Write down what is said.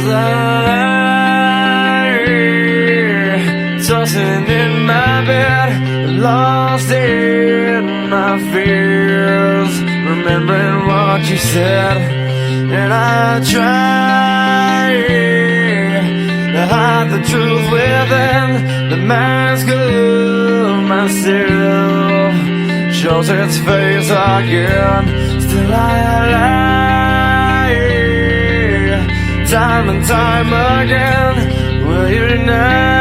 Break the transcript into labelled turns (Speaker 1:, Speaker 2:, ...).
Speaker 1: lie, tossing in my bed, lost in my fears, remembering what you said. And I try to hide the truth within the mask of myself, shows its face again. Still I lie, time and time again. Will you deny